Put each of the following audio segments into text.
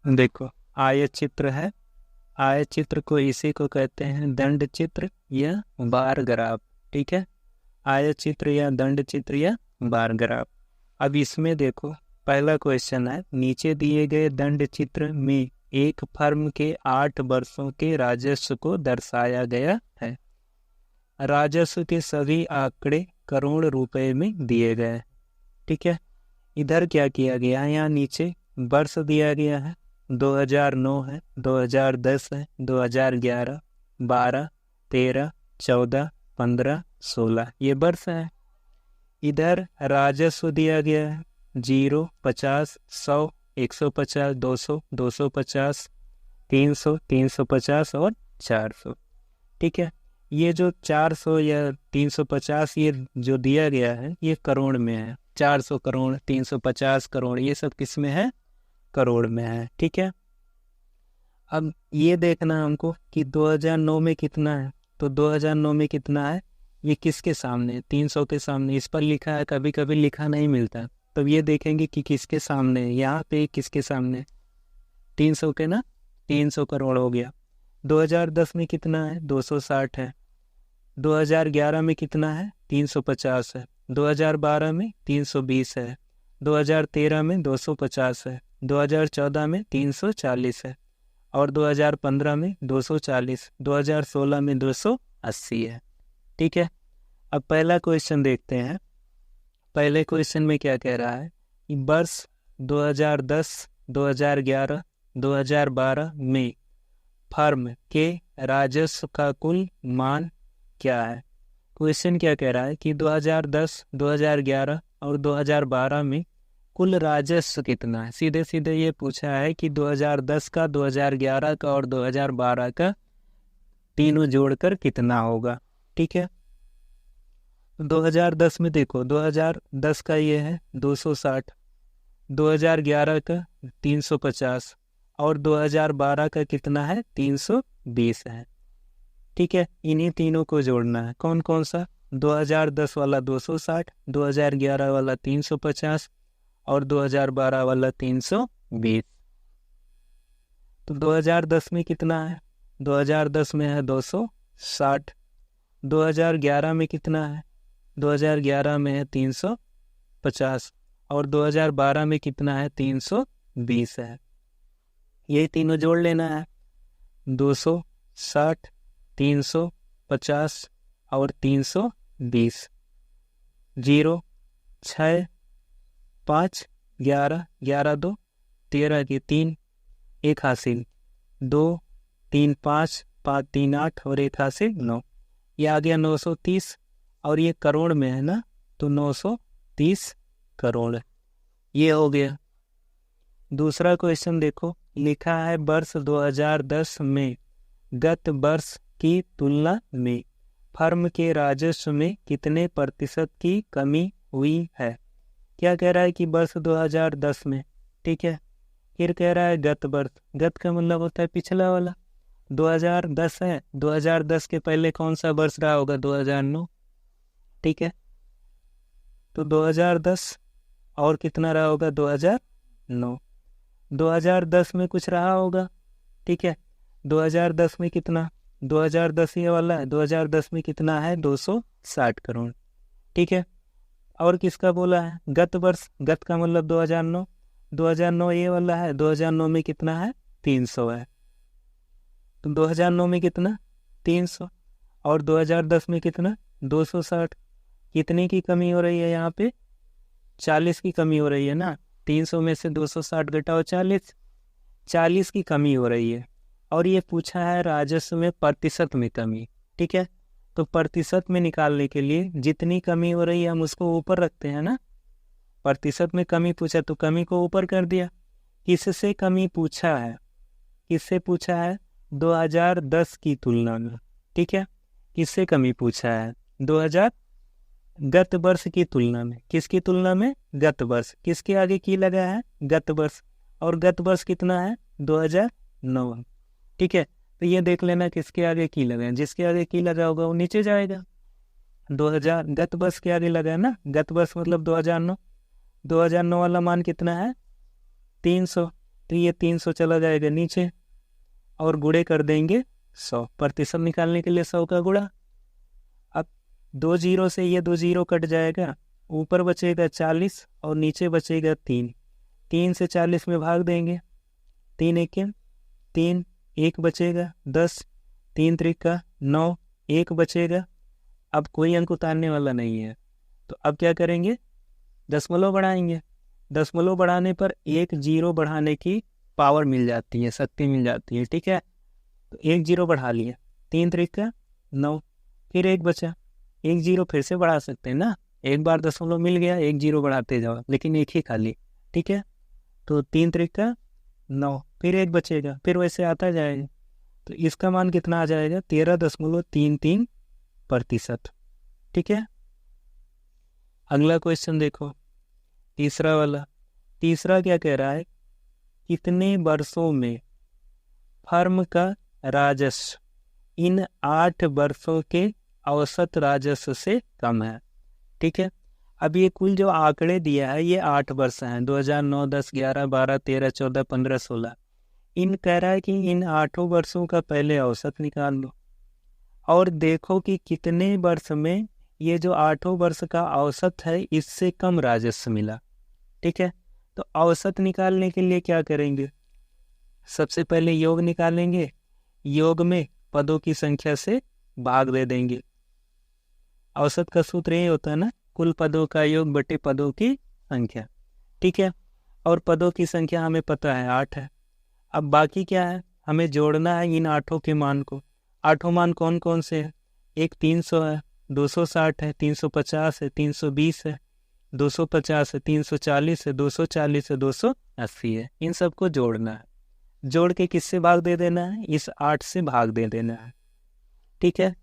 देखो, आयत चित्र है। आयत चित्र को इसी को कहते हैं दंड चित्र या बार ग्राफ। ठीक है, आयत चित्र या दंड चित्र या बार ग्राफ। अब इसमें देखो, पहला क्वेश्चन है, नीचे दिए गए दंड चित्र में एक फर्म के 8 वर्षों के राजस्व को दर्शाया गया है। राजस्व के सभी आंकड़े करोड़ रुपए में दिए गए हैं। ठीक है, इधर क्या किया गया है, यहाँ नीचे वर्ष दिया गया है, 2009 है, 2010 है, 2011, 12, 13, 14, 15, 16, ये वर्ष है। इधर राजस्व दिया गया है 0, 50, 100, 150, 200, 250, 300, 350 और 400। ठीक है, ये जो 400 या 350 ये जो दिया गया है ये करोड़ में है। 400 करोड़, 350 करोड़, ये सब किस में है? करोड़ में है। ठीक है, अब ये देखना हमको कि 2009 में कितना है। तो 2009 में कितना है, ये किसके सामने? 300 के सामने। इस पर लिखा है, कभी कभी लिखा नहीं मिलता, तो ये देखेंगे कि किसके सामने है। यहाँ पे किसके सामने? 300 के ना, 300 करोड़ हो गया। 2010 में कितना है? 260 है। 2011 में कितना है? 350 है। 2012 में 320 है। 2013 में 250 है। 2014 में 340 है और 2015 में 240, 2016 में 280 है। ठीक है, अब पहला क्वेश्चन देखते हैं। पहले क्वेश्चन में क्या कह रहा है कि वर्ष 2010, 2011, 2012 में फर्म के राजस्व का कुल मान क्या है। क्वेश्चन क्या कह रहा है कि 2010, 2011 और 2012 में कुल राजस्व कितना है। सीधे सीधे ये पूछा है कि 2010 का, 2011 का और 2012 का तीनों जोड़कर कितना होगा। ठीक है, 2010 में देखो, 2010 का ये है 260, 2011 का 350 और 2012 का कितना है? 320 है। ठीक है, इन्हीं तीनों को जोड़ना है। कौन कौन सा? 2010 वाला 260, 2011 वाला 350 और 2012 वाला 320। तो 2010 में कितना है? 2010 में है 260। 2011 में कितना है? 2011 में है 350 और 2012 में कितना है? 320 है। ये तीनों जोड़ लेना है, 260, 350 और 320। 0, 6, 5, 11, 11 2, 13 के 3, 1 हासिल, 2, 3, 5, 5, 3, 8 और 1 हासिल 9। ये आ गया 930 और ये करोड़ में है ना, तो 930 करोड़ ये हो गया। दूसरा क्वेश्चन देखो, लिखा है वर्ष 2010 में गत वर्ष की तुलना में फर्म के राजस्व में कितने प्रतिशत की कमी हुई है। क्या कह रहा है कि वर्ष 2010 में। ठीक है, फिर कह रहा है गत वर्ष। गत का मतलब होता है पिछला वाला। 2010 है, 2010 के पहले कौन सा वर्ष रहा होगा? 2009। ठीक है, तो 2010 और कितना रहा होगा? 2009। 2010 में कुछ रहा होगा। ठीक है, 2010 में कितना? 2010 ये वाला है, 2010 में कितना है? 260 करोड़। ठीक है, और किसका बोला है? गत वर्ष। गत का मतलब 2009। 2009 ये वाला है, 2009 में कितना है? 300 है। तो 2009 में कितना? 300 और 2010 में कितना? 260। कितने की कमी हो रही है यहाँ पे? 40 की कमी हो रही है ना। 300 में से 260 घटाओ 40, 40 की कमी हो रही है। और ये पूछा है राजस्व में प्रतिशत में कमी। ठीक है, तो प्रतिशत में निकालने के लिए जितनी कमी हो रही है हम उसको ऊपर रखते हैं ना। प्रतिशत में कमी पूछा तो कमी को ऊपर कर दिया। किससे कमी पूछा है? किससे पूछा है? 2010 की तुलना में। ठीक है, किससे कमी पूछा है? 2000 गत वर्ष की तुलना में। किसकी तुलना में? गत वर्ष। किसके आगे की लगा है? गत वर्ष। और गत वर्ष कितना है? 2009। ठीक है, तो ये देख लेना किसके आगे की लगा है। जिसके आगे की लगा होगा वो नीचे जाएगा। 2000 गत वर्ष के आगे लगा है ना। गत वर्ष मतलब 2009। 2009 वाला मान कितना है? 300। तो ये 300 चला जाएगा नीचे और गुणे कर देंगे 100। प्रतिशत निकालने के लिए 100 का गुणा। अब 2 जीरो से ये 2 जीरो कट जाएगा, ऊपर बचेगा 40 और नीचे बचेगा 3। 3 से 40 में भाग देंगे, 3 एक 3, 1 बचेगा 10, 3 त्रिका 9, 1 बचेगा। अब कोई अंक उतारने वाला नहीं है, तो अब क्या करेंगे, दशमलव बढ़ाएंगे। दशमलव बढ़ाने पर 1 जीरो बढ़ाने की पावर मिल जाती है, शक्ति मिल जाती है, ठीक है। तो 1 जीरो बढ़ा लिया, 3 त्रिका 9, फिर 1 बचा। 1 जीरो फिर से बढ़ा सकते हैं ना, एक बार दशमलव मिल गया, 1 जीरो बढ़ाते जाओ, लेकिन एक ही खाली, ठीक है। तो 3 त्रिका 9, फिर 1 बचेगा, फिर वैसे आता जाएगा। तो इसका मान कितना आ जाएगा, 13.33%, ठीक है। अगला क्वेश्चन देखो, तीसरा वाला। तीसरा क्या कह रहा है, कितने वर्षों में फर्म का राजस्व इन 8 वर्षों के औसत राजस्व से कम है, ठीक है। अब ये कुल जो आंकड़े दिया है ये 8 वर्ष हैं, 2009, 10, 11, 12, 13, 14, 15, 16। इन कह रहा है कि इन 8 वर्षों का पहले औसत निकाल लो और देखो कि कितने वर्ष में ये जो 8 वर्ष का औसत है इससे कम राजस्व मिला, ठीक है। तो औसत निकालने के लिए क्या करेंगे, सबसे पहले योग निकालेंगे। योग में पदों की संख्या से भाग दे देंगे। औसत का सूत्र ये होता है ना, कुल पदों का योग बटे पदों की संख्या, ठीक है। और पदों की संख्या हमें पता है 8 है। अब बाकी क्या है, हमें जोड़ना है इन 8 के मान को। 8 मान कौन कौन से हैं, एक 300 है, 260 है, 350 है, 320 है, 250 है, 340 है, 240 है, 280 है। इन सबको जोड़ना है। जोड़ के किससे भाग दे देना है, इस 8 से भाग दे देना है, ठीक है।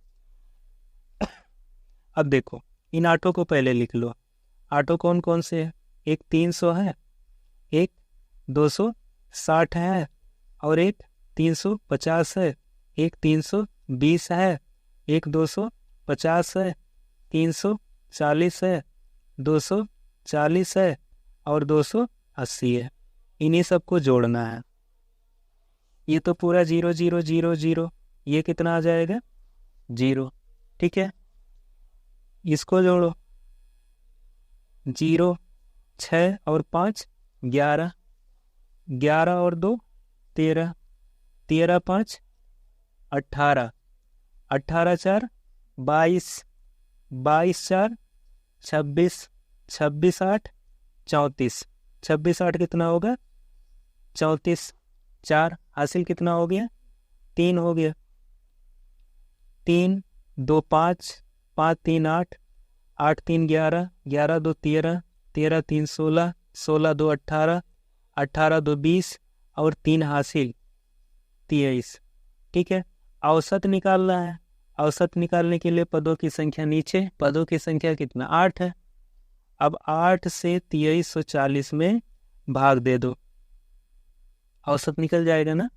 अब देखो इन 8 को पहले लिख लो। 8 कौन कौन से है, एक 300 है, एक 260 है, और एक 350 है, एक 320 है, एक 250 है, 340 है, 240 है और 280 है। इन्हीं सबको जोड़ना है। ये तो पूरा 0 0 0 0, ये कितना आ जाएगा 0, ठीक है। इसको जोड़ो, 0, 6 और 5 11, 11 और 2 13, 13 5 18, 18 4 22, 22 4 26, 26 8 34, 26 8 कितना होगा 34, 4 हासिल कितना हो गया 3 हो गया, 3 2 5, 5 3 8, 8 3 11, 11 2 13, 13 3 16, 16 2 18, 18 2 20 और 3 हासिल 23, ठीक है। औसत निकालना है। औसत निकालने के लिए पदों की संख्या नीचे, पदों की संख्या कितना 8 है। अब 8 से 2340 में भाग दे दो, औसत निकल जाएगा ना।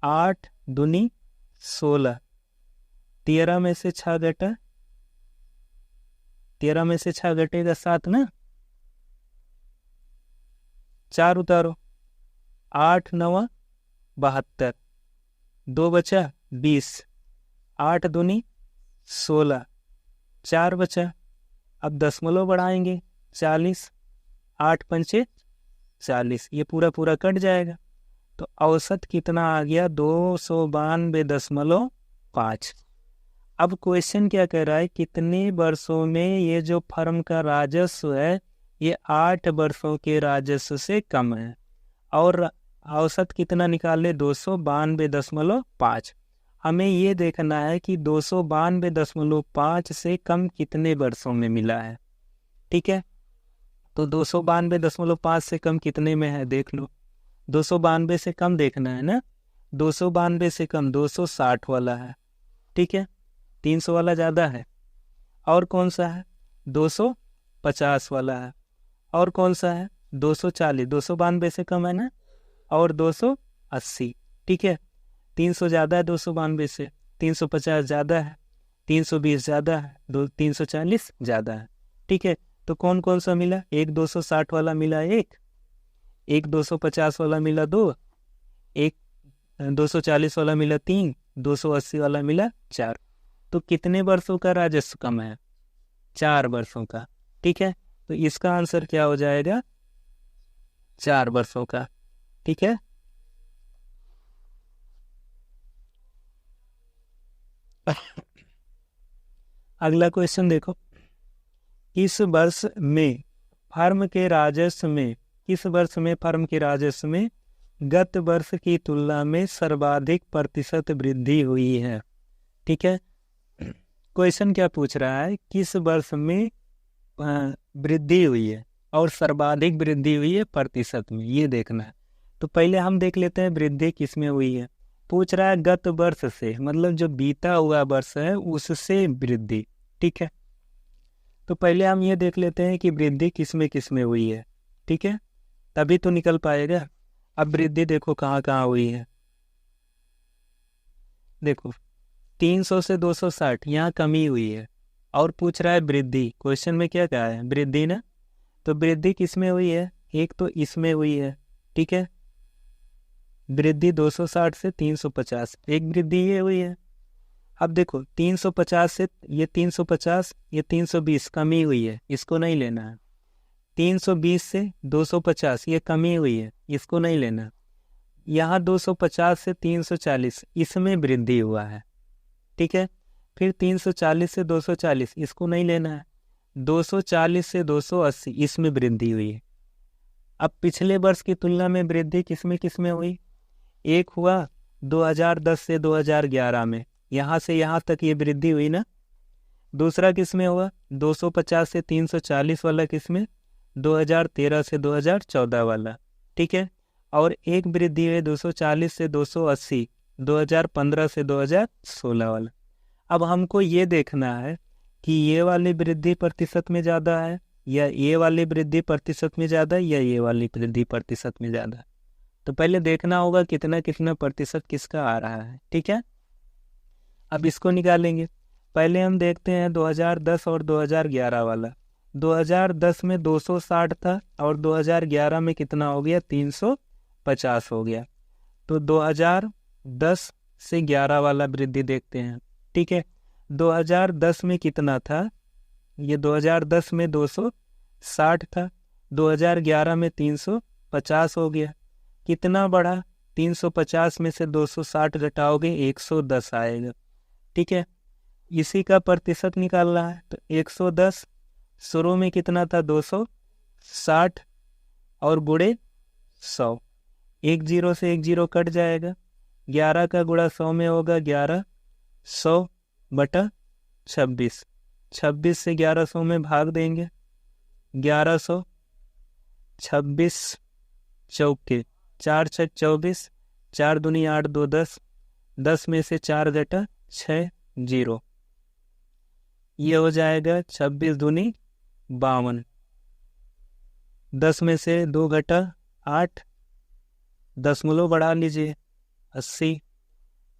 8 दूनी 16, 13 में से 6 घटा, 13 में से 6 घटेगा 7 ना, 4 उतारो, 8 9 72, 2 बचा 20, 8 दूनी 16, 4 बचा। अब दशमलव बढ़ाएंगे 40, 8 पंचे 40, ये पूरा पूरा कट जाएगा। तो औसत कितना आ गया 292.5। अब क्वेश्चन क्या कह रहा है, कितने वर्षों में ये जो फर्म का राजस्व है ये 8 वर्षों के राजस्व से कम है, और औसत कितना निकाले 292.5। हमें ये देखना है कि 292.5 से कम कितने वर्षों में मिला है, ठीक है। तो 292.5 से कम कितने में है देख लो। 292 से कम देखना है ना, 292 से कम 260 वाला है, ठीक है। 300 वाला ज़्यादा है। और कौन सा है 250 वाला है। और कौन सा है 240, 292 से कम है ना, और 280, ठीक है। 300 ज़्यादा है 292 से, 350 ज़्यादा है, 320 ज़्यादा है, 340 ज़्यादा है, ठीक है। तो कौन कौन सा मिला, एक 260 वाला मिला, एक एक 250 वाला मिला 2, एक 240 वाला मिला 3, 280 वाला मिला 4। तो कितने वर्षों का राजस्व कम है? 4 वर्षों का। ठीक है, तो इसका आंसर क्या हो जाएगा? 4 वर्षों का। ठीक है, अगला क्वेश्चन देखो। इस वर्ष में फर्म के राजस्व में, किस वर्ष में फर्म के राजस्व में गत वर्ष की तुलना में सर्वाधिक प्रतिशत वृद्धि हुई है? ठीक है, क्वेश्चन क्या पूछ रहा है? किस वर्ष में वृद्धि हुई है और सर्वाधिक वृद्धि हुई है प्रतिशत में, ये देखना है। तो पहले हम देख लेते हैं वृद्धि किस में हुई है। पूछ रहा है गत वर्ष से, मतलब जो बीता हुआ वर्ष है उससे वृद्धि। ठीक है, तो पहले हम ये देख लेते हैं कि वृद्धि किस में हुई है। ठीक है, तभी तो निकल पाएगा। अब वृद्धि देखो कहाँ कहाँ हुई है। देखो 300 से 260 यहाँ कमी हुई है, और पूछ रहा है वृद्धि। क्वेश्चन में क्या कहा है? वृद्धि ना। तो वृद्धि किस में हुई है? एक तो इसमें हुई है। ठीक है, वृद्धि 260 से 350, एक वृद्धि ये हुई है। अब देखो 350 से ये 350, ये 320 कमी हुई है, इसको नहीं लेना है। 320 से 250 ये कमी हुई है, इसको नहीं लेना। यहाँ 250 से 340 इसमें वृद्धि हुआ है। ठीक है, फिर 340 से 240 इसको नहीं लेना है। 240 से 280 इसमें वृद्धि हुई है। अब पिछले वर्ष की तुलना में वृद्धि किसमें हुई? एक हुआ 2010 से 2011 में, यहाँ से यहाँ तक ये वृद्धि हुई ना। दूसरा किसमें हुआ? 250 से 340 वाला किसमें? 2013 से 2014 वाला। ठीक है, और एक वृद्धि है 240 से 280, 2015 से 2016 वाला। अब हमको ये देखना है कि ये वाली वृद्धि प्रतिशत में ज़्यादा है या ये वाली वृद्धि प्रतिशत में ज़्यादा है या ये वाली वृद्धि प्रतिशत में ज़्यादा है। तो पहले देखना होगा कितना कितना प्रतिशत किसका आ रहा है। ठीक है, अब इसको निकालेंगे। पहले हम देखते हैं 2010 और 2011 वाला। 2010 में 260 था और 2011 में कितना हो गया? 350 हो गया। तो 2010 से 11 वाला वृद्धि देखते हैं। ठीक है, 2010 में कितना था? ये 2010 में 260 था, 2011 में 350 हो गया। कितना बढ़ा? 350 में से 260 घटाओगे 110 आएगा। ठीक है, इसी का प्रतिशत निकालना है। तो 110 शुरू में कितना था? 260 और गुणे 100। एक जीरो से एक जीरो कट जाएगा। 11 का गुणा 100 में होगा 11, 100 बटा 26। 26 से 1100 में भाग देंगे, 1100, 26 चौके 4 6 24, 4 दूनी 8 2 10, 10 में से 4 घटा 6 0। ये हो जाएगा 26 दूनी 52, 10 में से 2 घटा 8, दशमलव बढ़ा लीजिए 80,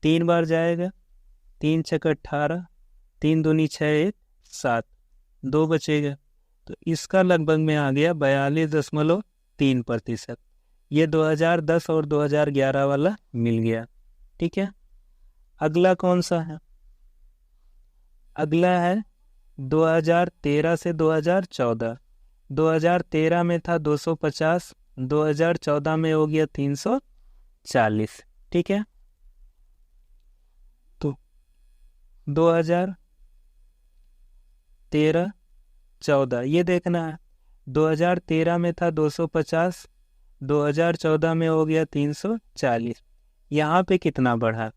3 बार जाएगा, 3 छक 18, 3 दूनी 6 1 7, 2 बचेगा। तो इसका लगभग में आ गया 42.3%। ये 2010 और 2011 वाला मिल गया। ठीक है, अगला कौन सा है? अगला है 2013 से 2014। 2013 में था 250, 2014 में हो गया 340। ठीक है, तो 2013-14 ये देखना है। 2013 में था 250, 2014 में हो गया 340। यहाँ पे कितना बढ़ा?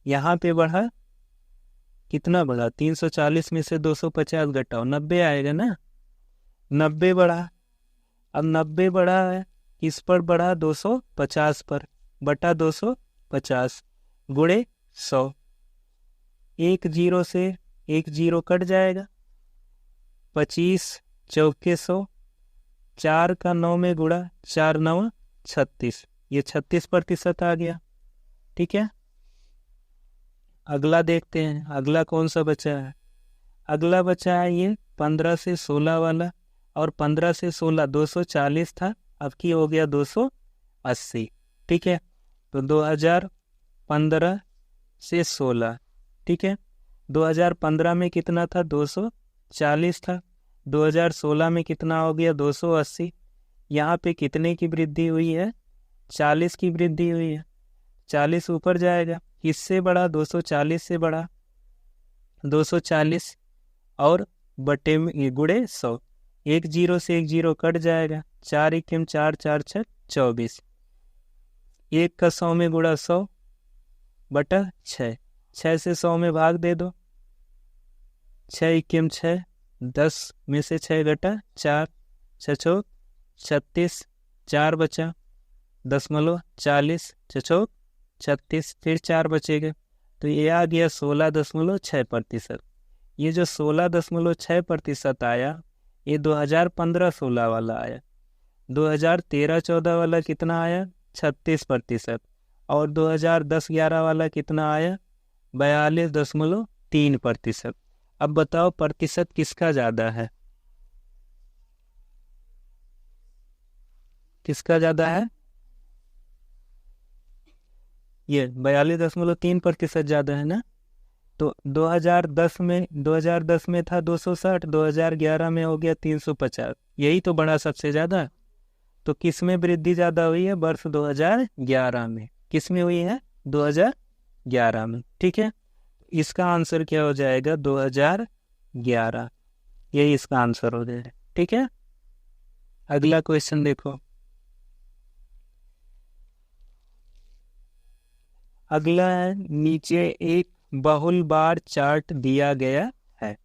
यहाँ पे बढ़ा कितना बढ़ा? 340 में से 250 घटाओ 90 आएगा ना। 90 बढ़ा। अब 90 बढ़ा है, किस पर बढ़ा? 250 पर, बटा 250 गुणे 100। एक जीरो से एक जीरो कट जाएगा, 25 चौके 100, 4 का 9 में गुणा, 4 9 36, ये 36% आ गया। ठीक है, अगला देखते हैं। अगला कौन सा बचा है? अगला बचा है ये 15 से 16 वाला। और 15 से 16 240 था अब की हो गया 280। ठीक है, तो 2015 से 16, ठीक है, 2015 में कितना था 240 था, 2016 में कितना हो गया 280। यहाँ पे कितने की वृद्धि हुई है 40 की वृद्धि हुई है, 40 ऊपर जाएगा, किससे बढ़ा 240 से बढ़ा, 240 और बटे में गुड़े 100, एक जीरो से एक जीरो कट जाएगा, 4 इक्कीम 4 4 6 24, एक का 100 में गुड़ा 100 बटा 6, 6 से 100 में भाग दे दो, 6 इक्कीम 6, 10 में से 6 घटा 4, 6 36, 4 बचा 0.40, 6 36, फिर 4 बचेगा, तो ये आ गया 16.6%। ये जो 16.6% आया ये 2015-16 वाला आया। 2013-14 वाला कितना आया 36%, और 2010-11 वाला कितना आया 42.3%। अब बताओ प्रतिशत किसका ज़्यादा है, किसका ज़्यादा है, ये 42.3% ज़्यादा है ना। तो 2010 में था 260, 2011 में हो गया 350, यही तो बढ़ा सबसे ज़्यादा। तो किस में वृद्धि ज़्यादा हुई है वर्ष 2011 में, किस में हुई है 2011 में। ठीक है, इसका आंसर क्या हो जाएगा 2011, यही इसका आंसर हो जाएगा। ठीक है, अगला क्वेश्चन देखो। अगला है, नीचे एक बहुल बार चार्ट दिया गया है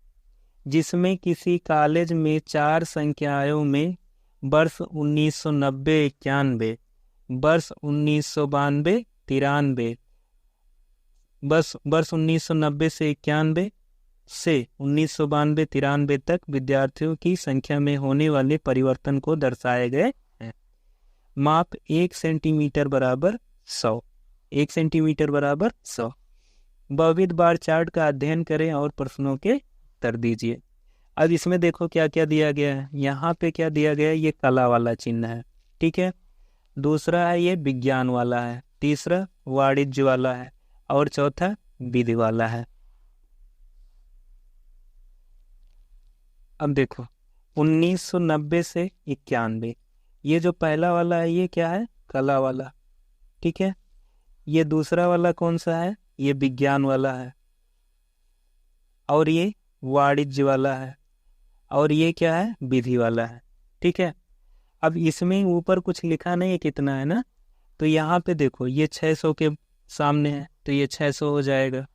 जिसमें किसी कॉलेज में 4 संकायों में वर्ष 1990-91, वर्ष 1992-93, वर्ष 1990 से 91 से 1992-93 तक विद्यार्थियों की संख्या में होने वाले परिवर्तन को दर्शाए गए हैं। माप 1 सेंटीमीटर बराबर 100, 1 सेंटीमीटर बराबर 100। बहुविध बार चार्ट का अध्ययन करें और प्रश्नों के उत्तर दीजिए। अब इसमें देखो क्या क्या दिया गया है। यहाँ पे क्या दिया गया है, ये कला वाला चिन्ह है, ठीक है, दूसरा है ये विज्ञान वाला है, तीसरा वाणिज्य वाला है, और चौथा विधि वाला है। अब देखो 1990 से 91, ये जो पहला वाला है ये क्या है, कला वाला, ठीक है। ये दूसरा वाला कौन सा है, ये विज्ञान वाला है, और ये वाणिज्य वाला है, और ये क्या है, विधि वाला है, ठीक है। अब इसमें ऊपर कुछ लिखा नहीं है कितना है ना, तो यहाँ पे देखो ये 600 के सामने है तो ये 600 हो जाएगा,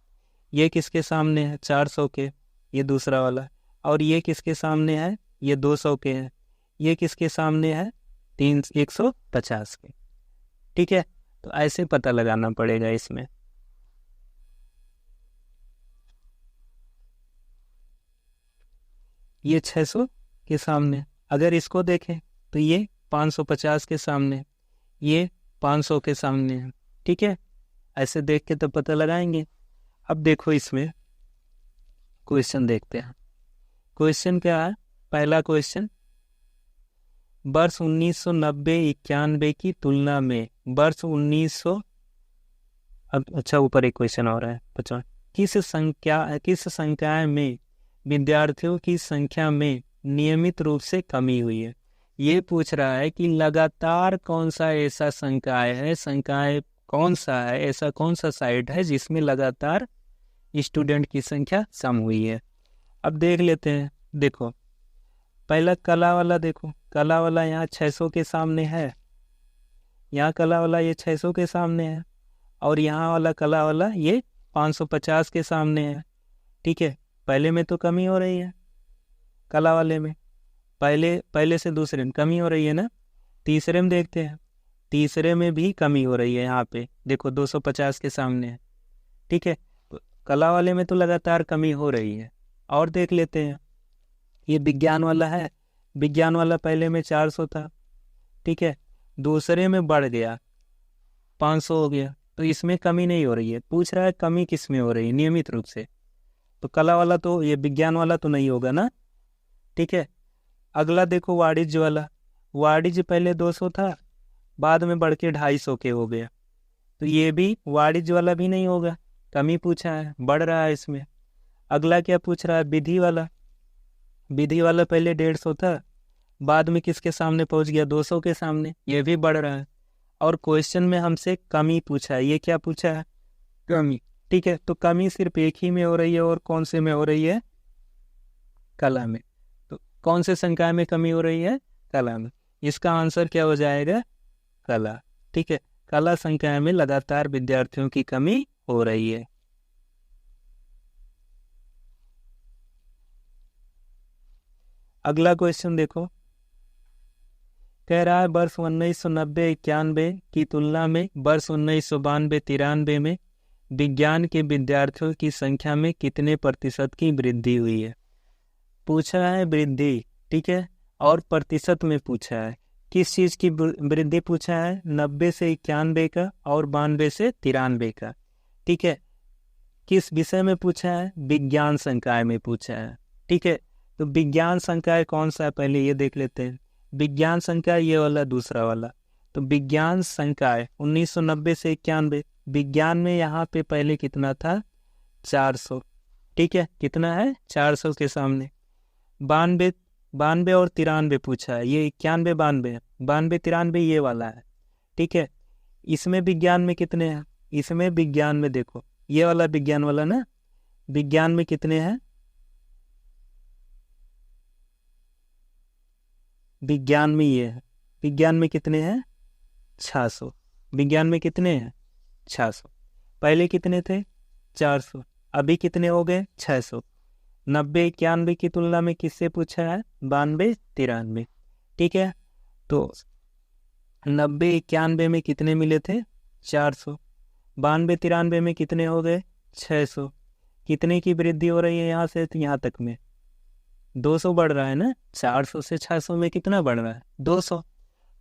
ये किसके सामने है 400 के, ये दूसरा वाला, और ये किसके सामने है, ये 200 के है, ये किसके सामने है 150 के, ठीक है। तो ऐसे पता लगाना पड़ेगा इसमें। ये 600 के सामने, अगर इसको देखें तो ये 550 के सामने, ये 500 के सामने है, ठीक है। ऐसे देख के तो पता लगाएंगे। अब देखो इसमें क्वेश्चन देखते हैं। क्वेश्चन क्या है, पहला क्वेश्चन, वर्ष 1990-91 की तुलना में वर्ष 1900, अब अच्छा ऊपर एक क्वेश्चन और है 50, किस संख्या में विद्यार्थियों की संख्या में नियमित रूप से कमी हुई है। ये पूछ रहा है कि लगातार कौन सा ऐसा संकाय है, संकाय कौन सा है, ऐसा कौन सा साइट है जिसमें लगातार स्टूडेंट की संख्या कम हुई है। अब देख लेते हैं। देखो पहला कला वाला, देखो कला वाला यहाँ 600 के सामने है, यहाँ कला वाला ये 600 के सामने है, और यहाँ वाला कला वाला ये 550 के सामने है, ठीक है। पहले में तो कमी हो रही है, कला वाले में पहले से दूसरे में कमी हो रही है ना। तीसरे में देखते हैं, तीसरे में भी कमी हो रही है, यहाँ पे देखो 250 के सामने है, ठीक है। कला वाले में तो लगातार कमी हो रही है। और देख लेते हैं, ये विज्ञान वाला है, विज्ञान वाला पहले में 400 था, ठीक है, दूसरे में बढ़ गया 500 हो गया, तो इसमें कमी नहीं हो रही है। पूछ रहा है कमी किस में हो रही है नियमित रूप से, तो कला वाला तो, ये विज्ञान वाला तो नहीं होगा ना, ठीक है। अगला देखो वाणिज्य वाला, वाणिज्य पहले 200 था, बाद में बढ़ के 250 के हो गया, तो ये भी वाणिज्य वाला भी नहीं होगा, कमी पूछा है, बढ़ रहा है इसमें। अगला क्या पूछ रहा है, विधि वाला। विधि वाला पहले 150 था, बाद में किसके सामने पहुंच गया, 200 के सामने, ये भी बढ़ रहा है। और क्वेश्चन में हमसे कमी पूछा है, ये क्या पूछा है, कमी। ठीक है, तो कमी सिर्फ एक ही में हो रही है, और कौन से में हो रही है, कला में। तो कौन से संकाय में कमी हो रही है, कला में। इसका आंसर क्या हो जाएगा, कला। ठीक है, कला संकाय में लगातार विद्यार्थियों की कमी हो रही है। अगला क्वेश्चन देखो, कह रहा है वर्ष 1990-91 की तुलना में वर्ष 1992-93 में विज्ञान के विद्यार्थियों की संख्या में कितने प्रतिशत की वृद्धि हुई है। पूछा है वृद्धि, ठीक है, और प्रतिशत में पूछा है। किस चीज की वृद्धि पूछा है, 90 से 91 का और 92 से 93 का। ठीक है, किस विषय में पूछा है, विज्ञान संकाय में पूछा है। ठीक है, तो विज्ञान संकाय कौन सा है, पहले ये देख लेते हैं। विज्ञान संकाय ये वाला, दूसरा वाला। तो विज्ञान संकाय 1990 से 91, विज्ञान में यहाँ पे पहले कितना था, 400। ठीक है, कितना है, 400 के सामने। 92 और 93 पूछा है, ये 91 92 है, 92 93 ये वाला है। ठीक है, इसमें विज्ञान में कितने हैं, इसमें विज्ञान में देखो, ये वाला विज्ञान वाला ना, विज्ञान में कितने हैं, विज्ञान में ये है, विज्ञान में कितने हैं, 600। विज्ञान में कितने हैं, 600। पहले कितने थे, 400, अभी कितने हो गए, 600। 90 91 की तुलना में किससे पूछा है, 92 93। ठीक है, तो 90 91 में कितने मिले थे, 400। 92 93 में कितने हो गए, 600। कितने की वृद्धि हो रही है यहाँ से यहाँ तक में, 200 बढ़ रहा है ना, 400 से 600 में कितना बढ़ रहा है, 200।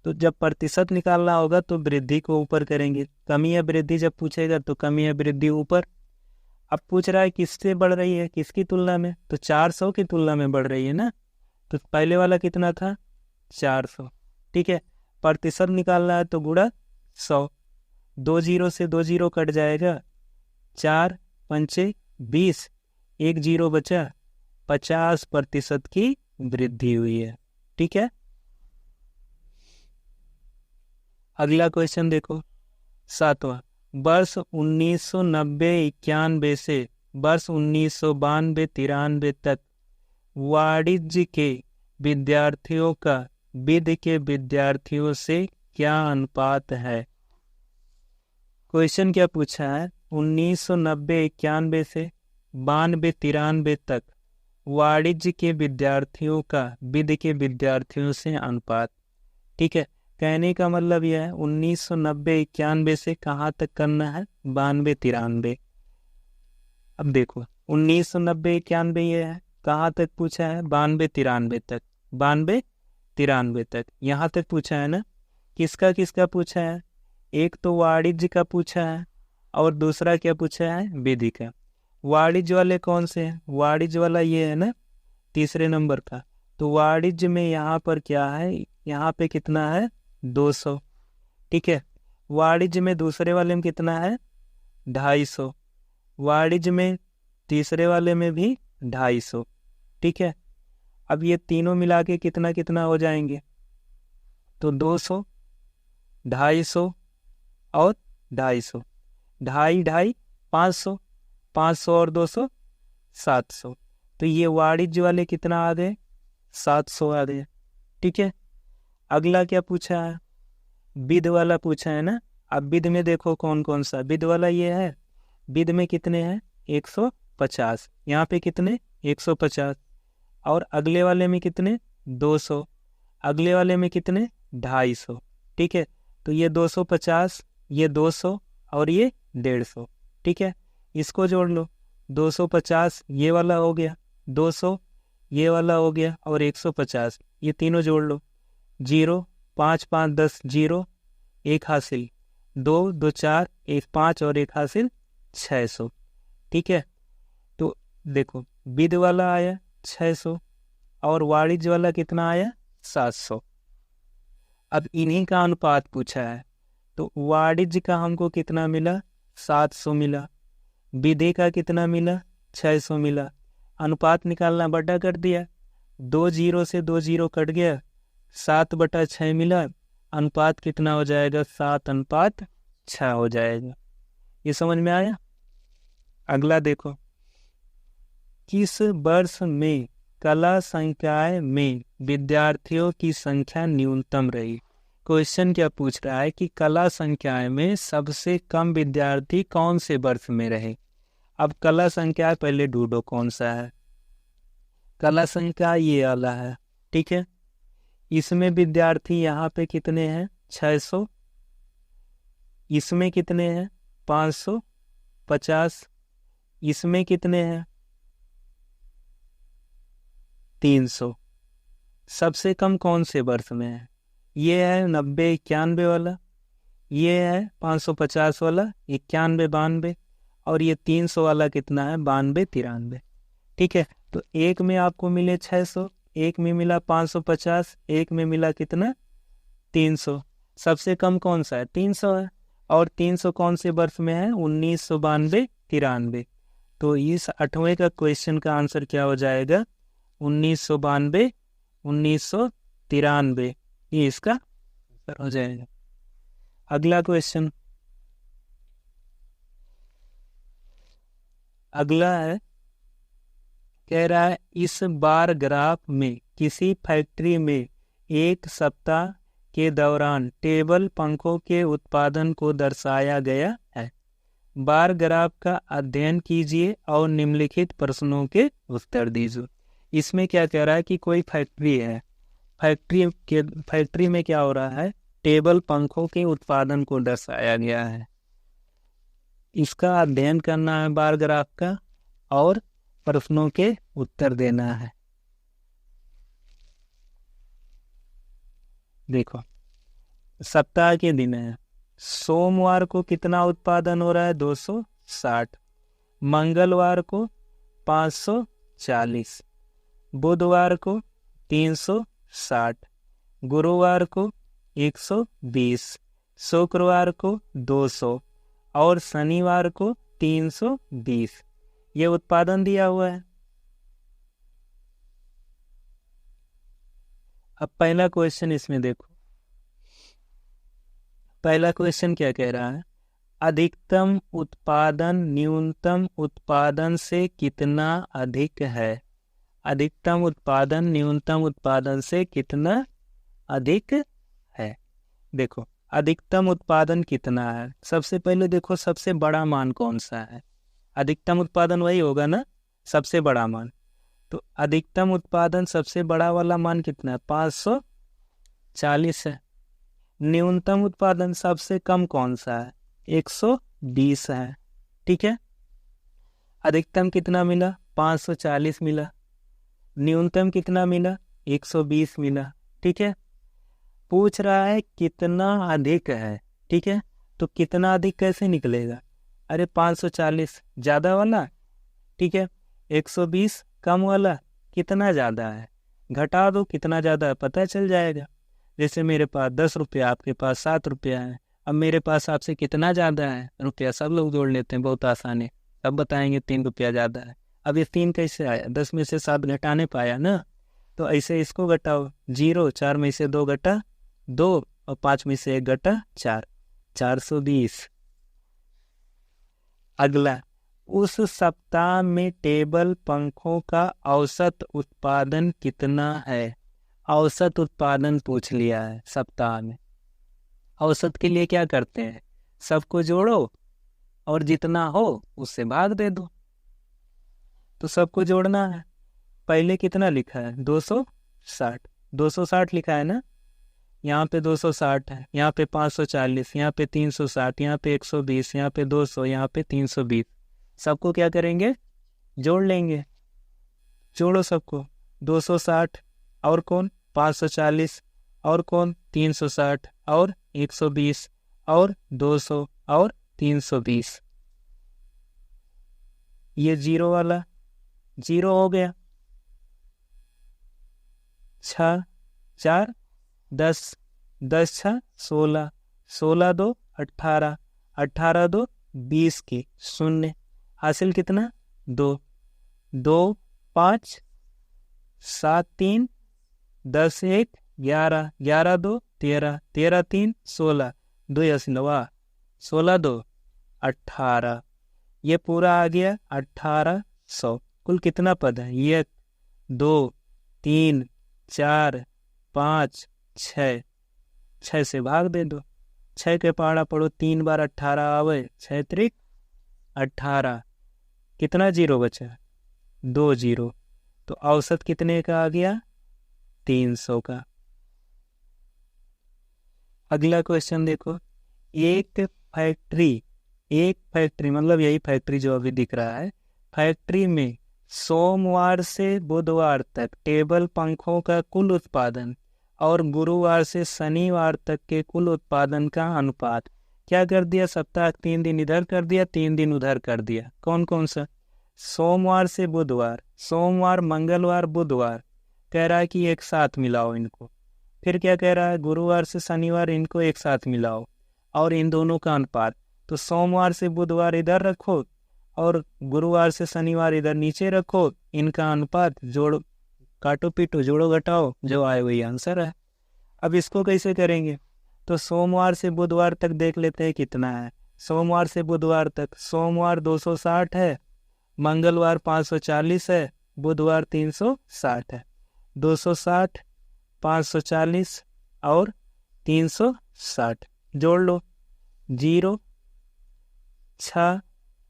तो जब प्रतिशत निकालना होगा तो वृद्धि को ऊपर करेंगे, कमी या वृद्धि जब पूछेगा तो कमी या वृद्धि ऊपर। अब पूछ रहा है किससे बढ़ रही है, किसकी तुलना में, तो 400 की तुलना में बढ़ रही है ना, तो पहले वाला कितना था, 400। ठीक है, प्रतिशत निकालना है तो गुणा 100, 2 जीरो से 2 जीरो कट जाएगा, 4 पंचे 20, 1 जीरो बचा, 50% की वृद्धि हुई है। ठीक है, अगला क्वेश्चन देखो, 7वां। वर्ष 1990-91 से वर्ष 1992-93 तक वाणिज्य के विद्यार्थियों का विधि के विद्यार्थियों से क्या अनुपात है। क्वेश्चन क्या पूछा है, 1990-91 से 92-93 तक वाणिज्य के विद्यार्थियों का विधि के विद्यार्थियों से अनुपात। ठीक है, कहने का मतलब यह है 1990-91 से कहाँ तक करना है, 92-93। अब देखो 1990-91 ये है, कहाँ तक पूछा है, 92-93 तक, 92-93 तक यहाँ तक पूछा है ना। किसका किसका पूछा है, एक तो वाणिज्य का पूछा है और दूसरा क्या पूछा है, विधि का। वाणिज्य वाले कौन से हैं, वाणिज्य वाला ये है ना, तीसरे नंबर का। तो वाणिज्य में यहाँ पर क्या है, यहाँ पे कितना है, 200। ठीक है, वाणिज्य में दूसरे वाले में कितना है, 250। वाणिज्य में तीसरे वाले में भी 250। ठीक है, अब ये तीनों मिला के कितना कितना हो जाएंगे, तो 200, 250 और 250, 250 500, 500 और 200 700। तो ये वाणिज्य वाले कितना आ गए, 700 आ गए। ठीक है, अगला क्या पूछा है, विध वाला पूछा है ना। अब विध में देखो कौन कौन सा, विध वाला ये है, विध में कितने हैं, 150, यहाँ पे कितने, 150, और अगले वाले में कितने, 200, अगले वाले में कितने, 250। ठीक है, तो ये 250, ये 200 और ये 150। ठीक है, इसको जोड़ लो, 250 ये वाला हो गया, 200 ये वाला हो गया, और 150 ये तीनों जोड़ लो, 0 5 5 10 0, 1 हासिल, 2 2 4 1 5 और 1 हासिल 600। ठीक है, तो देखो विध वाला आया 600 और वाणिज्य वाला कितना आया, 700। अब इन्हीं का अनुपात पूछा है, तो वाणिज्य का हमको कितना मिला, 700 मिला। विधि का कितना मिला, 600 मिला। अनुपात निकालना, बटा कर दिया, 2 जीरो से 2 जीरो कट गया, 7/6 मिला। अनुपात कितना हो जाएगा, 7:6 हो जाएगा। ये समझ में आया। अगला देखो, किस वर्ष में कला संकाय में विद्यार्थियों की संख्या न्यूनतम रही। क्वेश्चन क्या पूछ रहा है कि कला संकाय में सबसे कम विद्यार्थी कौन से वर्ष में रहे। अब कला संकाय पहले ढूंढो कौन सा है। कला संकाय ये वाला है, ठीक है। इसमें विद्यार्थी यहाँ पे कितने हैं, 600। इसमें कितने हैं, 550। इसमें कितने हैं, 300। सबसे कम कौन से वर्ष में है, ये है 90-91 वाला, ये है 550 वाला, 91-92, और ये 300 वाला कितना है, 92-93। ठीक है, तो एक में आपको मिले 600, एक में मिला 550, एक में मिला कितना, 300। सबसे कम कौन सा है, 300 है। और 300 कौन से वर्ष में है, 1992-93। तो इस 8वें का क्वेश्चन का आंसर क्या हो जाएगा, 1992-1993, ये इसका आंसर हो जाएगा। अगला क्वेश्चन, अगला है, कह रहा है इस बार ग्राफ में किसी फैक्ट्री में एक सप्ताह के दौरान टेबल पंखों के उत्पादन को दर्शाया गया है। बार ग्राफ का अध्ययन कीजिए और निम्नलिखित प्रश्नों के उत्तर दीजिए। इसमें क्या कह रहा है कि कोई फैक्ट्री है, फैक्ट्री में क्या हो रहा है, टेबल पंखों के उत्पादन को दर्शाया गया है। इसका अध्ययन करना है बार ग्राफ का, और प्रश्नों के उत्तर देना है। देखो, सप्ताह के दिन है, सोमवार को कितना उत्पादन हो रहा है, 260। मंगलवार को 540। बुधवार को 360। गुरुवार को 120। शुक्रवार को 200 और शनिवार को 320। ये उत्पादन दिया हुआ है। अब पहला क्वेश्चन इसमें देखो, पहला क्वेश्चन क्या कह रहा है, अधिकतम उत्पादन न्यूनतम उत्पादन से कितना अधिक है। अधिकतम उत्पादन न्यूनतम उत्पादन से कितना अधिक है। देखो, अधिकतम उत्पादन कितना है, सबसे पहले देखो सबसे बड़ा मान कौन सा है। अधिकतम उत्पादन वही होगा ना, सबसे बड़ा मान। तो अधिकतम उत्पादन सबसे बड़ा वाला मान कितना है, 540 है। न्यूनतम उत्पादन सबसे कम कौन सा है, 120 है। ठीक है, अधिकतम कितना मिला, 540 मिला। न्यूनतम कितना मिला, 120 मिला। ठीक है, पूछ रहा है कितना अधिक है। ठीक है, तो कितना अधिक कैसे निकलेगा, अरे 540 ज़्यादा वाला, ठीक है, 120 कम वाला, कितना ज़्यादा है घटा दो, कितना ज़्यादा है पता चल जाएगा। जैसे मेरे पास 10 रुपया, आपके पास 7 रुपया है, अब मेरे पास आपसे कितना ज़्यादा है रुपया, सब लोग जोड़ लेते हैं, बहुत आसान है। सब बताएंगे 3 रुपया ज़्यादा है। अब ये 3 कैसे आया, 10 में से 7 घटाने पाया ना, तो ऐसे इसको घटाओ, 0, 4 में से 2 घटा 2 और 5 में से 1 घटा 4, 420। अगला, उस सप्ताह में टेबल पंखों का औसत उत्पादन कितना है। औसत उत्पादन पूछ लिया है सप्ताह में। औसत के लिए क्या करते हैं, सबको जोड़ो और जितना हो उससे भाग दे दो। तो सबको जोड़ना है, पहले कितना लिखा है, 260। 260 लिखा है ना, यहाँ पे 260 है, यहाँ पे 540, यहाँ पे 360, यहाँ पे 120, यहाँ पे 200, यहाँ पे 320। सबको क्या करेंगे, जोड़ लेंगे। जोड़ो सबको, 260 और कौन, 540 और कौन, 360 और 120 और 200 और 320। ये 0 वाला 0 हो गया, 6 4 10 10 6 16, 16 2 18, 18 2 20 की शून्य, हासिल कितना 2, 2 5 7 3 10 1 11, 11 2 13, 13 3 16, 2 9 16 2 18, ये पूरा आ गया 1800। कुल कितना पद है? 1 2 3 4 5 6, 6 से भाग दे दो, 6 के पहाड़ा पढ़ो 3 बार 18 आवे, 6 त्रिक 18, कितना जीरो बचा? 2 जीरो। तो औसत कितने का आ गया? 300 का। अगला क्वेश्चन देखो, एक फैक्ट्री मतलब यही फैक्ट्री जो अभी दिख रहा है, फैक्ट्री में सोमवार से बुधवार तक टेबल पंखों का कुल उत्पादन और गुरुवार से शनिवार तक के कुल उत्पादन का अनुपात क्या कर दिया? सप्ताह 3 दिन इधर कर दिया, 3 दिन उधर कर दिया। कौन कौन सा? सोमवार से बुधवार, सोमवार मंगलवार बुधवार, कह रहा है कि एक साथ मिलाओ इनको। फिर क्या कह रहा है? गुरुवार से शनिवार इनको एक साथ मिलाओ और इन दोनों का अनुपात। तो सोमवार से बुधवार इधर रखो और गुरुवार से शनिवार इधर नीचे रखो, इनका अनुपात जोड़ो, काटो पीटो जोड़ो घटाओ, जो आए वही आंसर है। अब इसको कैसे करेंगे? तो सोमवार से बुधवार तक देख लेते हैं कितना है। सोमवार से बुधवार तक, सोमवार 260 है, मंगलवार 540 है, बुधवार 360 है। 260 540 और 360 जोड़ लो, 0 6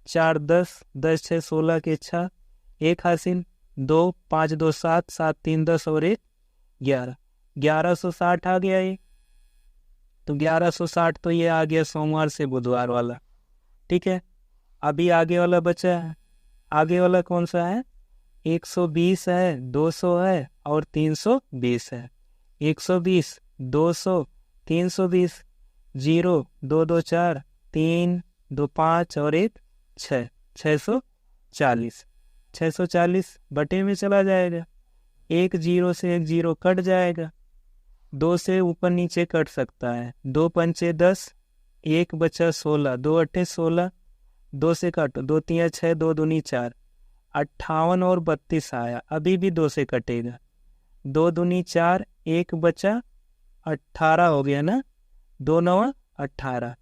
4 10, 10 6 16 के 6, 1 हासिल, 2 5 2 7, 7 3 10 और 1 11, 1160 आ गया ये। तो 1160 तो ये आ गया सोमवार से बुधवार वाला। ठीक है, अभी आगे वाला बचा है। आगे वाला कौन सा है? 120 है, 200 है और 320 है। 120 200 320, 0 2 2 4, 3 2 5 और 1 6, 640। 640 बटे में चला जाएगा, 1 0 से 1 0 कट जाएगा, 2 से ऊपर नीचे कट सकता है, 2 पंचे 10, 1 बचा 16, 2 अट्ठे 16, 2 से काटो, 2 3 6, 2 दूनी 4, 58 और 32 आया, अभी भी 2 से कटेगा, 2 दूनी 4, 1 बचा 18 हो गया ना, 2 9 18,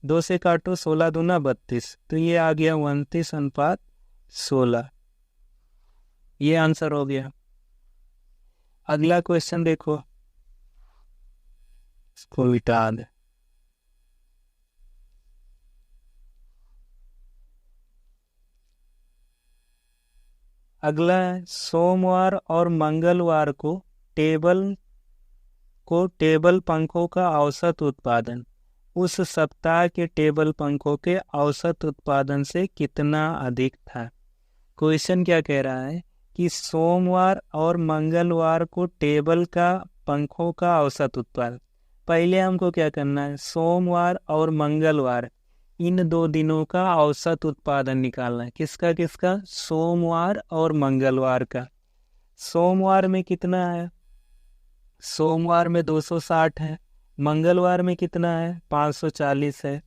2 से काटो, 16 दूना 32, तो ये आ गया 29:16, ये आंसर हो गया। अगला क्वेश्चन देखो, इसको मिटा दे। अगला है, सोमवार और मंगलवार को टेबल पंखों का औसत उत्पादन उस सप्ताह के टेबल पंखों के औसत उत्पादन से कितना अधिक था। क्वेश्चन क्या कह रहा है कि सोमवार और मंगलवार को टेबल का पंखों का औसत उत्पादन, पहले हमको क्या करना है? सोमवार और मंगलवार इन 2 दिनों का औसत उत्पादन निकालना है। किसका किसका? सोमवार और मंगलवार का। सोमवार में कितना है? सोमवार में 260 है, मंगलवार में कितना है? 540 है।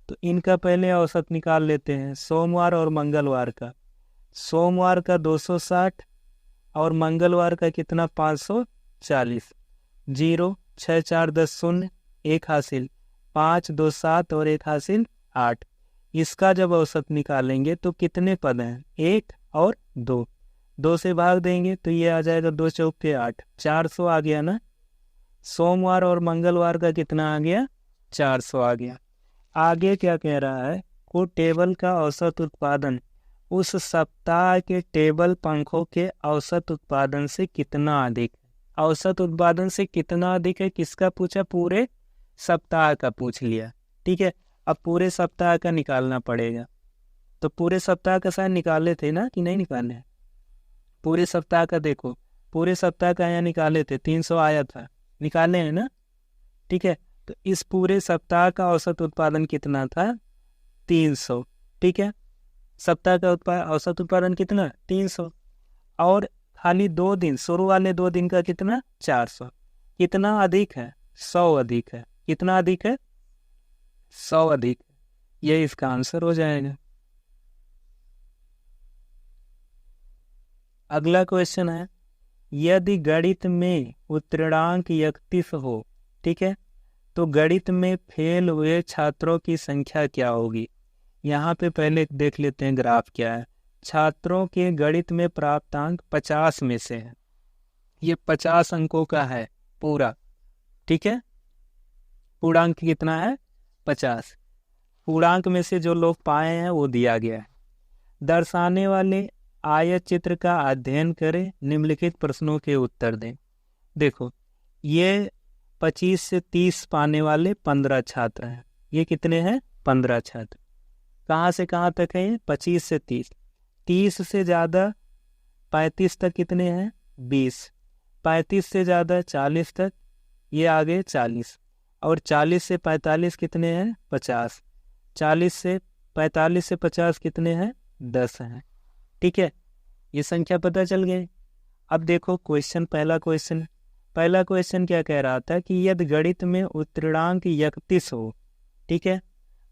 तो इनका पहले औसत निकाल लेते हैं, सोमवार और मंगलवार का। सोमवार का 260 और मंगलवार का कितना? 540, 0 6 4 10 0, 1 हासिल, 5 2 7 और 1 हासिल 8। इसका जब औसत निकालेंगे तो कितने पद हैं? 1 और 2, 2 से भाग देंगे तो ये आ जाएगा 2 चौके 8, 400 आ गया ना। सोमवार और मंगलवार का कितना आ गया? 400 आ गया। आगे क्या कह रहा है? को टेबल का औसत उत्पादन उस सप्ताह के टेबल पंखों के औसत उत्पादन से कितना अधिक है। औसत उत्पादन से कितना अधिक है किसका पूछा? पूरे सप्ताह का पूछ लिया। ठीक है, अब पूरे सप्ताह का निकालना पड़ेगा। तो पूरे सप्ताह का शायद निकाले थे ना, कि नहीं निकाले? पूरे सप्ताह का देखो, पूरे सप्ताह का यहाँ निकाले थे, 300 आया था, निकाले हैं ना। ठीक है, तो इस पूरे सप्ताह का औसत उत्पादन कितना था? 300। ठीक है, सप्ताह का औसत उत्पादन कितना? 300। और खाली 2 दिन, शुरू वाले 2 दिन का कितना? 400। कितना अधिक है? 100 अधिक है। कितना अधिक है? 100 अधिक। ये इसका आंसर हो जाएगा। अगला क्वेश्चन है, यदि गणित में उत्तीर्णांक 31 हो, ठीक है, तो गणित में फेल हुए छात्रों की संख्या क्या होगी? यहाँ पे पहले देख लेते हैं ग्राफ क्या है। छात्रों के गणित में प्राप्त अंक 50 में से है, ये 50 अंकों का है पूरा, ठीक है। पूर्णांक कितना है? 50। पूर्णांक में से जो लोग पाए हैं वो दिया गया है। दर्शाने वाले आयत चित्र का अध्ययन करें, निम्नलिखित प्रश्नों के उत्तर दें। देखो, ये 25 से 30 पाने वाले 15 छात्र हैं। ये कितने हैं? 15 छात्र। कहाँ से कहाँ तक है ये? 25 से 30। 30 से ज़्यादा 35 तक कितने हैं? 20। 35 से ज़्यादा 40 तक, ये आगे 40। और 40 से 45 कितने हैं? 50। 40 से 45 से 50 कितने हैं? 10 हैं, ठीक है। ये संख्या पता चल गई। अब देखो क्वेश्चन, पहला क्वेश्चन क्या कह रहा था कि यदि गणित में उत्तीर्णांक 31 हो, ठीक है,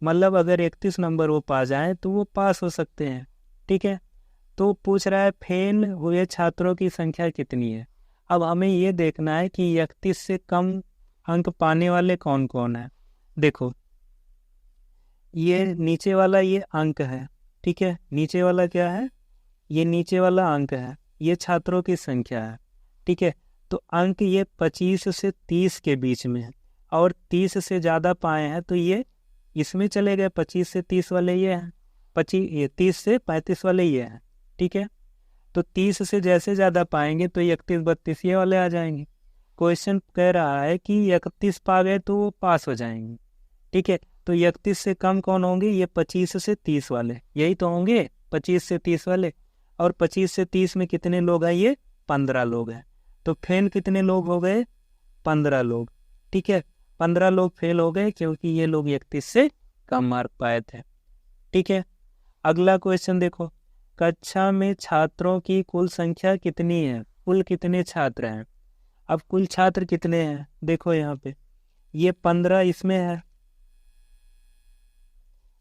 मतलब अगर 31 नंबर वो पा जाए तो वो पास हो सकते हैं, ठीक है। तो पूछ रहा है फेल हुए छात्रों की संख्या कितनी है। अब हमें ये देखना है कि 31 से कम अंक पाने वाले कौन कौन है। देखो, ये नीचे वाला ये अंक है, ठीक है। नीचे वाला क्या है? ये नीचे वाला अंक है, ये छात्रों की संख्या है, ठीक है। तो अंक ये 25 से 30 के बीच में है, और 30 से ज़्यादा पाए हैं तो ये इसमें चले गए। 25 से 30 वाले ये हैं, 30 से 35 वाले ये हैं, ठीक है। तो 30 से जैसे ज़्यादा पाएंगे तो 31 32 ये वाले आ जाएंगे। क्वेश्चन कह रहा है कि 31 पा गए तो वो पास हो जाएंगे, ठीक है। तो 31 से कम कौन होंगे? ये 25 से 30 वाले, यही तो होंगे 25 से 30 वाले। और 25 से 30 में कितने लोग हैं? ये 15 लोग हैं। तो फेल कितने लोग हो गए? 15 लोग, ठीक है। 15 लोग फेल हो गए क्योंकि ये लोग 31 से कम मार्क पाए थे, ठीक है। अगला क्वेश्चन देखो, कक्षा में छात्रों की कुल संख्या कितनी है? कुल कितने छात्र हैं? अब कुल छात्र कितने हैं? देखो यहाँ पे ये 15 इसमें है,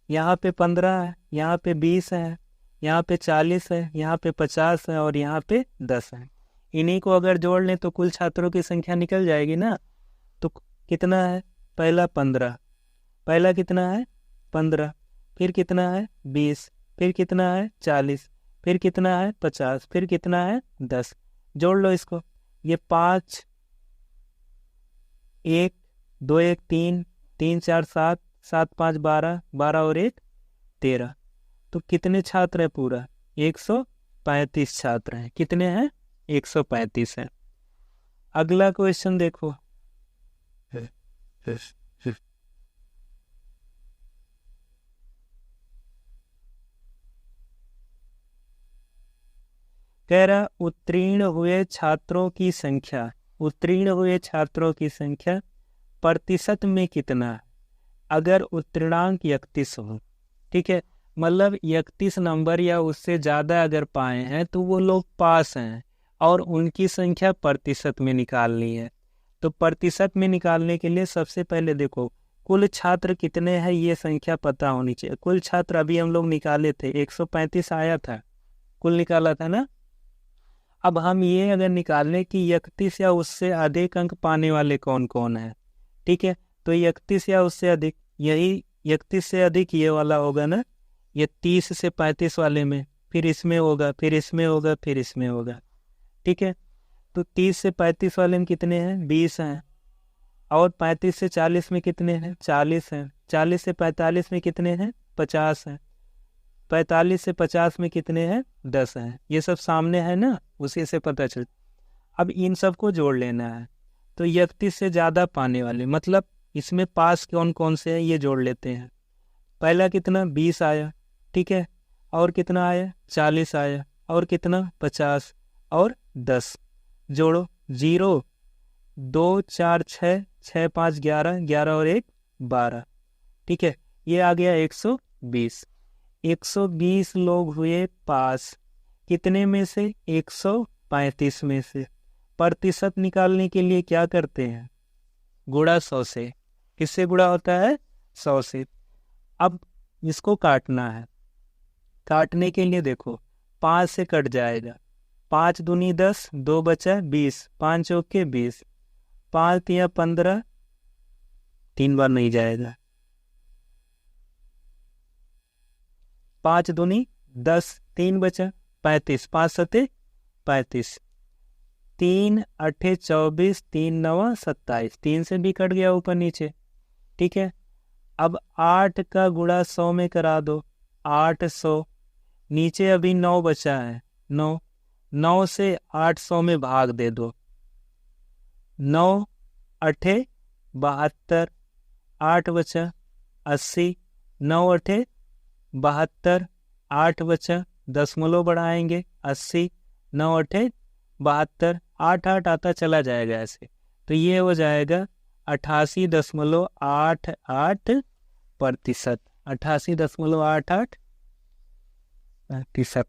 यहाँ पे 15 है, यहाँ पे 20 है, यहाँ पे 40 है, यहाँ पे 50 है, और यहाँ पे 10 है। इन्हीं को अगर जोड़ लें तो कुल छात्रों की संख्या निकल जाएगी ना। तो कितना है? पहला 15, पहला कितना है? 15, फिर कितना है? 20, फिर कितना है? 40, फिर कितना है? 50, फिर कितना है? 10। जोड़ लो इसको। ये 5, 1 2 1 3, 3 4 7, 7 5 12, 12 और 1 13। तो कितने छात्र हैं? पूरा 135 छात्र हैं। कितने हैं? 135 हैं। अगला क्वेश्चन देखो, कह रहा उत्तीर्ण हुए छात्रों की संख्या, उत्तीर्ण हुए छात्रों की संख्या प्रतिशत में कितना है अगर उत्तीर्णांक 31 हो, ठीक है। मतलब 31 नंबर या उससे ज़्यादा अगर पाए हैं तो वो लोग पास हैं, और उनकी संख्या प्रतिशत में निकालनी है। तो प्रतिशत में निकालने के लिए सबसे पहले देखो कुल छात्र कितने हैं, ये संख्या पता होनी चाहिए। कुल छात्र अभी हम लोग निकाले थे, 135 आया था, कुल निकाला था ना। अब हम ये अगर निकालें कि 31 या उससे अधिक अंक पाने वाले कौन कौन है, ठीक है। तो 31 या उससे अधिक, यही 31 से अधिक ये वाला होगा ना, ये 30 से 35 वाले में, फिर इसमें होगा, फिर इसमें होगा, फिर इसमें होगा, ठीक है। तो 30 से 35 वाले में कितने हैं? 20 हैं। और 35 से 40 में कितने हैं? 40 हैं। 40 से 45 में कितने हैं? 50 हैं। 45 से 50 में कितने हैं? 10 हैं। ये सब सामने है ना, उसी से पता चल। अब इन सबको जोड़ लेना है। तो 31 से ज़्यादा पाने वाले, मतलब इसमें पास कौन कौन से हैं ये जोड़ लेते हैं। पहला कितना? 20 आया, ठीक है। और कितना आया? 40 आया। और कितना? 50 और 10। जोड़ो, 0 2 4 6, 6 5 11, 11 और 1 12, ठीक है। ये आ गया 120। 120 लोग हुए पास, कितने में से? 135 में से। प्रतिशत निकालने के लिए क्या करते हैं? गुणा 100 से। किससे गुणा होता है? 100 से। अब इसको काटना है। काटने के लिए देखो 5 से कट जाएगा, 5 दूनी 10, 2 बचा 20, 5 चौके 20, 5 तिया 15, 3 बार नहीं जाएगा, 5 दूनी 10, 3 बचा 35, 5 सते 35, 3 अठे 24, 3 नवा 27, 3 से भी कट गया ऊपर नीचे। ठीक है, अब 8 का गुणा 100 में करा दो, 800, नीचे अभी 9 बचा है, 9 से 800 में भाग दे दो, 9 अठे 72, 8 बचा 80, 9 अठे 72, 8 बचा, दशमलव बढ़ाएंगे 80, 9 अठे 72, 8 8 आता चला जाएगा ऐसे, तो ये हो जाएगा 88.88%। 88.88%।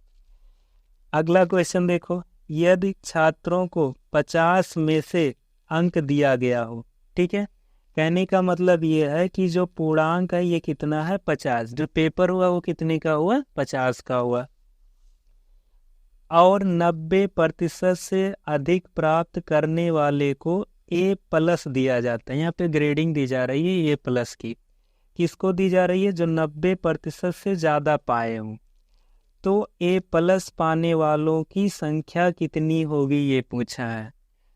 अगला क्वेश्चन देखो, यदि छात्रों को 50 में से अंक दिया गया हो, ठीक है, कहने का मतलब ये है कि जो पूर्णांक है ये कितना है? 50। जो पेपर हुआ वो कितने का हुआ? 50 का हुआ। और 90% से अधिक प्राप्त करने वाले को A+ दिया जाता है। यहाँ पे ग्रेडिंग दी जा रही है A+ की। किसको दी जा रही है? जो 90% से ज़्यादा पाए हों। तो A+ पाने वालों की संख्या कितनी होगी ये पूछा है।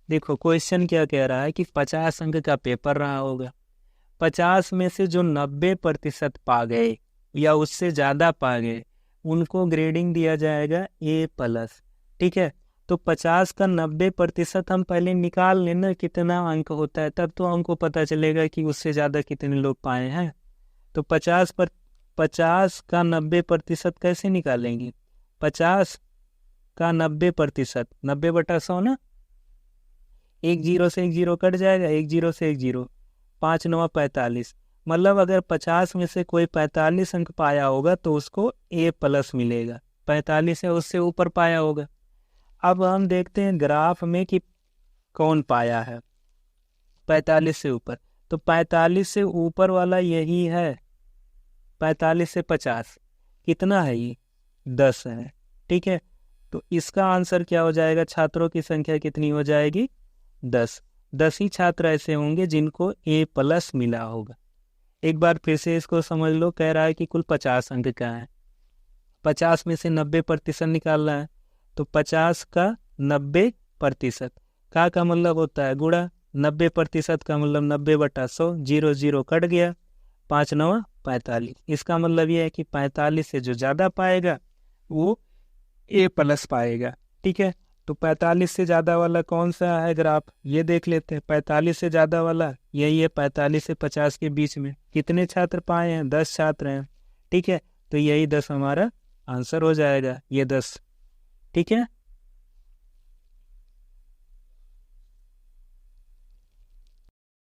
देखो क्वेश्चन क्या कह रहा है कि 50 अंक का पेपर रहा होगा, 50 में से जो 90% पा गए या उससे ज़्यादा पा गए उनको ग्रेडिंग दिया जाएगा A+। ठीक है, तो 50 का 90% हम पहले निकाल लेना कितना अंक होता है, तब तो हमको पता चलेगा कि उससे ज़्यादा कितने लोग पाए हैं। तो 50 का 90% कैसे निकालेंगे? 50 का 90%, 90/100 ना, 1 0 से 1 0 कट जाएगा, 1 0 से 1 0, 5 9 45। मतलब अगर 50 में से कोई 45 अंक पाया होगा तो उसको A+ मिलेगा, 45 है उससे ऊपर पाया होगा। अब हम देखते हैं ग्राफ में कि कौन पाया है 45 से ऊपर। तो 45 से ऊपर वाला यही है, 45 से 50 कितना है? ये 10 है। ठीक है, तो इसका आंसर क्या हो जाएगा? छात्रों की संख्या कितनी हो जाएगी? 10। 10 ही छात्र ऐसे होंगे जिनको A+ मिला होगा। एक बार फिर से इसको समझ लो, कह रहा है कि कुल 50 अंक का है, 50 में से 90% निकालना है, तो 50 का 90% का मतलब होता है गुणा, 90% का मतलब 90/100, 0 0 कट गया, 5 9 45। इसका मतलब ये है कि 45 से जो ज़्यादा पाएगा वो A+ पाएगा। ठीक है, तो 45 से ज़्यादा वाला कौन सा है ग्राफ, ये देख लेते हैं। 45 से ज़्यादा वाला यही है, 45 से 50 के बीच में कितने छात्र पाए हैं? 10 छात्र हैं। ठीक है, तो यही 10 हमारा आंसर हो जाएगा, ये 10। ठीक है,